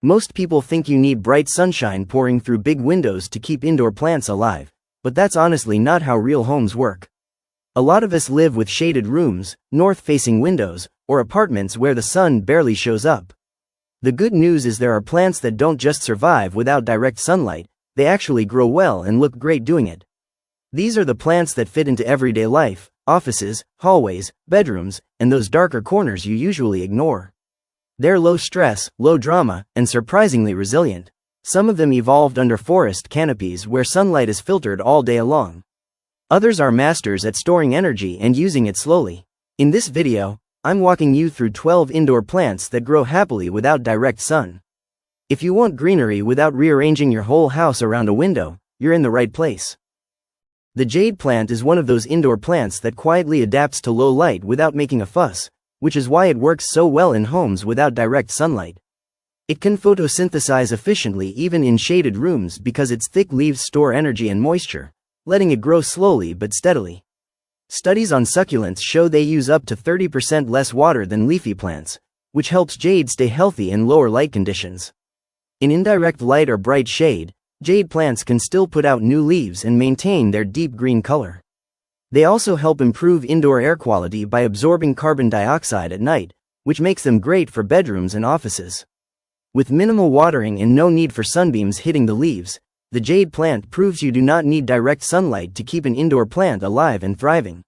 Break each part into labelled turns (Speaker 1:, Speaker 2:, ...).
Speaker 1: Most people think you need bright sunshine pouring through big windows to keep indoor plants alive, but that's honestly not how real homes work. A lot of us live with shaded rooms, north-facing windows, or apartments where the sun barely shows up. The good news is there are plants that don't just survive without direct sunlight, they actually grow well and look great doing it. These are the plants that fit into everyday life, offices, hallways, bedrooms, and those darker corners you usually ignore. They're low stress, low drama, and surprisingly resilient. Some of them evolved under forest canopies where sunlight is filtered all day long. Others are masters at storing energy and using it slowly. In this video, I'm walking you through 12 indoor plants that grow happily without direct sun. If you want greenery without rearranging your whole house around a window, you're in the right place. The jade plant is one of those indoor plants that quietly adapts to low light without making a fuss, which is why it works so well in homes without direct sunlight. It can photosynthesize efficiently even in shaded rooms because its thick leaves store energy and moisture, letting it grow slowly but steadily. Studies on succulents show they use up to 30% less water than leafy plants, which helps jade stay healthy in lower light conditions. In indirect light or bright shade, jade plants can still put out new leaves and maintain their deep green color. They also help improve indoor air quality by absorbing carbon dioxide at night, which makes them great for bedrooms and offices. With minimal watering and no need for sunbeams hitting the leaves, the jade plant proves you do not need direct sunlight to keep an indoor plant alive and thriving.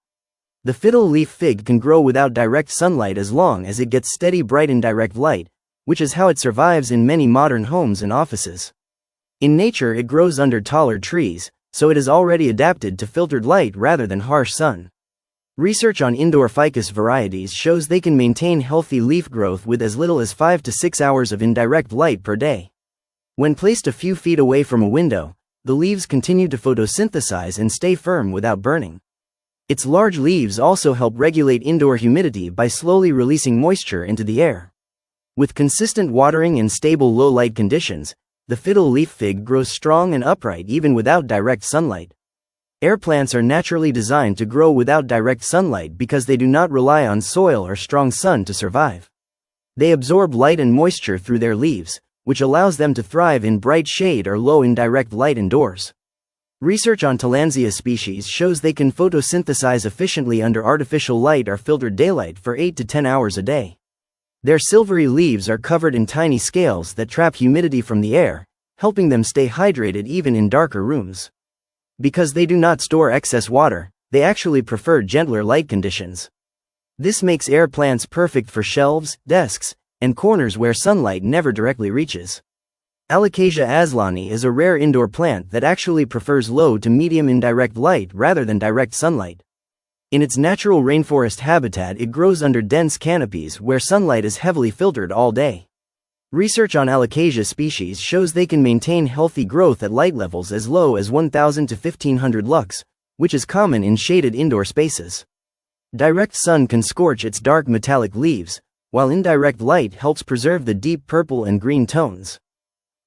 Speaker 1: The fiddle leaf fig can grow without direct sunlight as long as it gets steady bright indirect light, which is how it survives in many modern homes and offices. In nature it grows under taller trees, so it is already adapted to filtered light rather than harsh sun. Research on indoor ficus varieties shows they can maintain healthy leaf growth with as little as 5 to 6 hours of indirect light per day. When placed a few feet away from a window, the leaves continue to photosynthesize and stay firm without burning. Its large leaves also help regulate indoor humidity by slowly releasing moisture into the air. With consistent watering and stable low light conditions, the fiddle leaf fig grows strong and upright even without direct sunlight. Air plants are naturally designed to grow without direct sunlight because they do not rely on soil or strong sun to survive. They absorb light and moisture through their leaves, which allows them to thrive in bright shade or low indirect light indoors. Research on Tillandsia species shows they can photosynthesize efficiently under artificial light or filtered daylight for 8 to 10 hours a day. Their silvery leaves are covered in tiny scales that trap humidity from the air, helping them stay hydrated even in darker rooms. Because they do not store excess water, they actually prefer gentler light conditions. This makes air plants perfect for shelves, desks, and corners where sunlight never directly reaches. Alocasia Azlanii is a rare indoor plant that actually prefers low to medium indirect light rather than direct sunlight. In its natural rainforest habitat it grows under dense canopies where sunlight is heavily filtered all day. Research on Alocasia species shows they can maintain healthy growth at light levels as low as 1000 to 1500 lux, which is common in shaded indoor spaces. Direct sun can scorch its dark metallic leaves, while indirect light helps preserve the deep purple and green tones.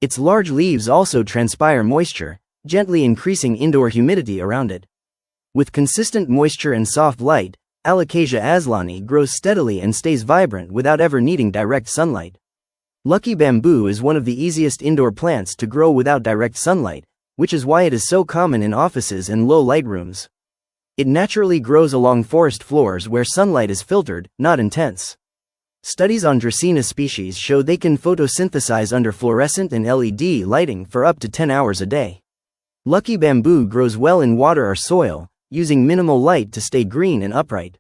Speaker 1: Its large leaves also transpire moisture, gently increasing indoor humidity around it. With consistent moisture and soft light, Alocasia Azlanii grows steadily and stays vibrant without ever needing direct sunlight. Lucky bamboo is one of the easiest indoor plants to grow without direct sunlight, which is why it is so common in offices and low light rooms. It naturally grows along forest floors where sunlight is filtered, not intense. Studies on Dracaena species show they can photosynthesize under fluorescent and LED lighting for up to 10 hours a day. Lucky bamboo grows well in water or soil, using minimal light to stay green and upright.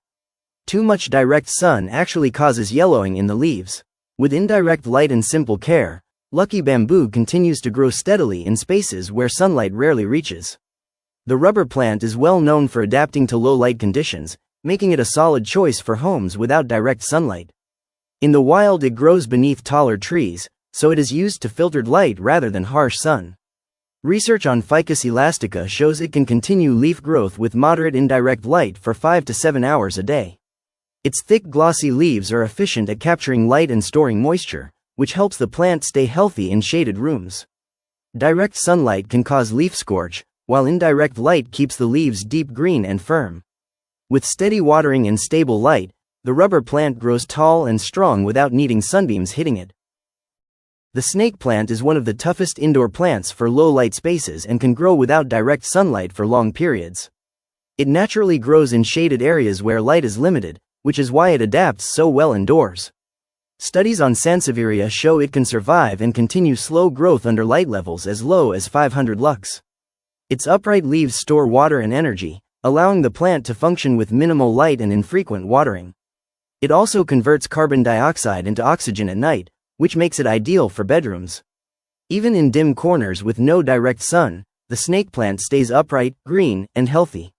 Speaker 1: Too much direct sun actually causes yellowing in the leaves. With indirect light and simple care, lucky bamboo continues to grow steadily in spaces where sunlight rarely reaches. The rubber plant is well known for adapting to low light conditions, making it a solid choice for homes without direct sunlight. In the wild it grows beneath taller trees, so it is used to filtered light rather than harsh sun. Research on Ficus elastica shows it can continue leaf growth with moderate indirect light for 5 to 7 hours a day. Its thick glossy leaves are efficient at capturing light and storing moisture, which helps the plant stay healthy in shaded rooms. Direct sunlight can cause leaf scorch, while indirect light keeps the leaves deep green and firm. With steady watering and stable light, the rubber plant grows tall and strong without needing sunbeams hitting it. The snake plant is one of the toughest indoor plants for low light spaces and can grow without direct sunlight for long periods. It naturally grows in shaded areas where light is limited, which is why it adapts so well indoors. Studies on Sansevieria show it can survive and continue slow growth under light levels as low as 500 lux. Its upright leaves store water and energy, allowing the plant to function with minimal light and infrequent watering. It also converts carbon dioxide into oxygen at night, which makes it ideal for bedrooms. Even in dim corners with no direct sun, the snake plant stays upright, green, and healthy.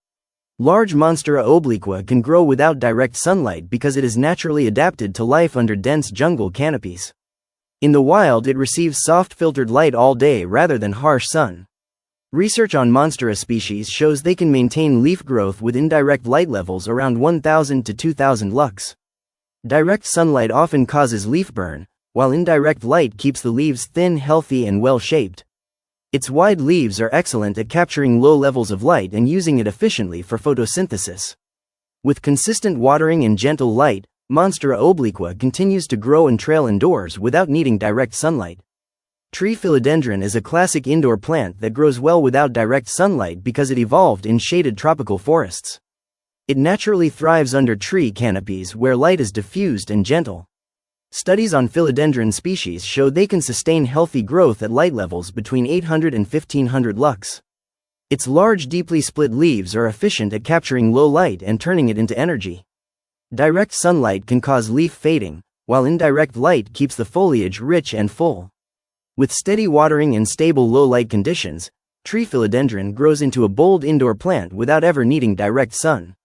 Speaker 1: Large Monstera obliqua can grow without direct sunlight because it is naturally adapted to life under dense jungle canopies. In the wild, it receives soft filtered light all day rather than harsh sun. Research on Monstera species shows they can maintain leaf growth with indirect light levels around 1000 to 2000 lux. Direct sunlight often causes leaf burn, while indirect light keeps the leaves thin, healthy, and well-shaped. Its wide leaves are excellent at capturing low levels of light and using it efficiently for photosynthesis. With consistent watering and gentle light, Monstera obliqua continues to grow and trail indoors without needing direct sunlight. Tree Philodendron is a classic indoor plant that grows well without direct sunlight because it evolved in shaded tropical forests. It naturally thrives under tree canopies where light is diffused and gentle. Studies on philodendron species show they can sustain healthy growth at light levels between 800 and 1500 lux. Its large, deeply split leaves are efficient at capturing low light and turning it into energy. Direct sunlight can cause leaf fading, while indirect light keeps the foliage rich and full. With steady watering and stable low-light conditions, tree philodendron grows into a bold indoor plant without ever needing direct sun.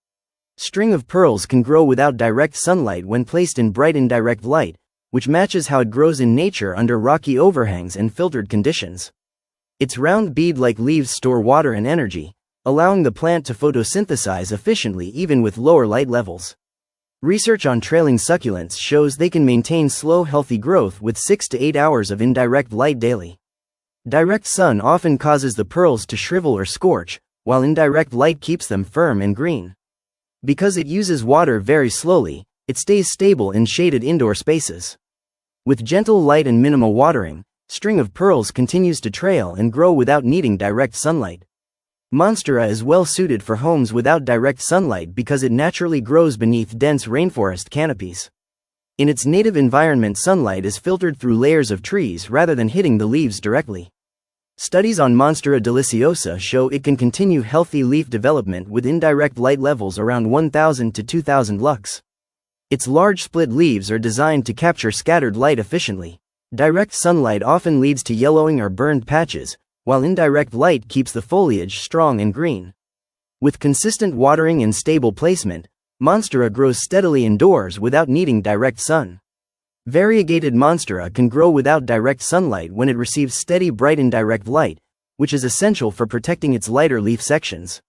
Speaker 1: String of pearls can grow without direct sunlight when placed in bright indirect light, which matches how it grows in nature under rocky overhangs and filtered conditions. Its round bead-like leaves store water and energy, allowing the plant to photosynthesize efficiently even with lower light levels. Research on trailing succulents shows they can maintain slow, healthy growth with 6 to 8 hours of indirect light daily. Direct sun often causes the pearls to shrivel or scorch, while indirect light keeps them firm and green. Because it uses water very slowly, it stays stable in shaded indoor spaces. With gentle light and minimal watering, string of pearls continues to trail and grow without needing direct sunlight. Monstera is well suited for homes without direct sunlight because it naturally grows beneath dense rainforest canopies. In its native environment, sunlight is filtered through layers of trees rather than hitting the leaves directly. Studies on Monstera deliciosa show it can continue healthy leaf development with indirect light levels around 1000 to 2000 lux. Its large split leaves are designed to capture scattered light efficiently. Direct sunlight often leads to yellowing or burned patches, while indirect light keeps the foliage strong and green. With consistent watering and stable placement, Monstera grows steadily indoors without needing direct sun. Variegated Monstera can grow without direct sunlight when it receives steady bright indirect light, which is essential for protecting its lighter leaf sections.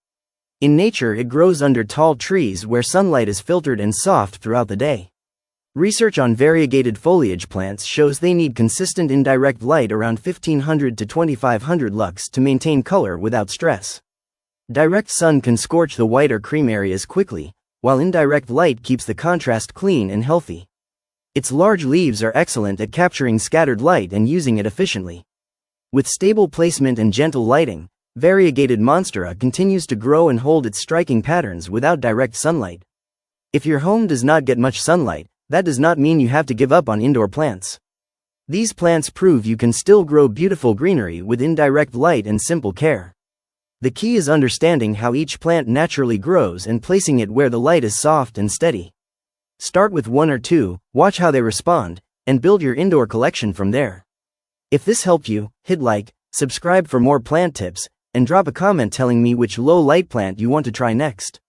Speaker 1: In nature, it grows under tall trees where sunlight is filtered and soft throughout the day. Research on variegated foliage plants shows they need consistent indirect light around 1500 to 2500 lux to maintain color without stress. Direct sun can scorch the white or cream areas quickly, while indirect light keeps the contrast clean and healthy. Its large leaves are excellent at capturing scattered light and using it efficiently. With stable placement and gentle lighting, variegated Monstera continues to grow and hold its striking patterns without direct sunlight. If your home does not get much sunlight, that does not mean you have to give up on indoor plants. These plants prove you can still grow beautiful greenery with indirect light and simple care. The key is understanding how each plant naturally grows and placing it where the light is soft and steady. Start with 1 or 2, watch how they respond, and build your indoor collection from there. If this helped you, hit like, subscribe for more plant tips, and drop a comment telling me which low light plant you want to try next.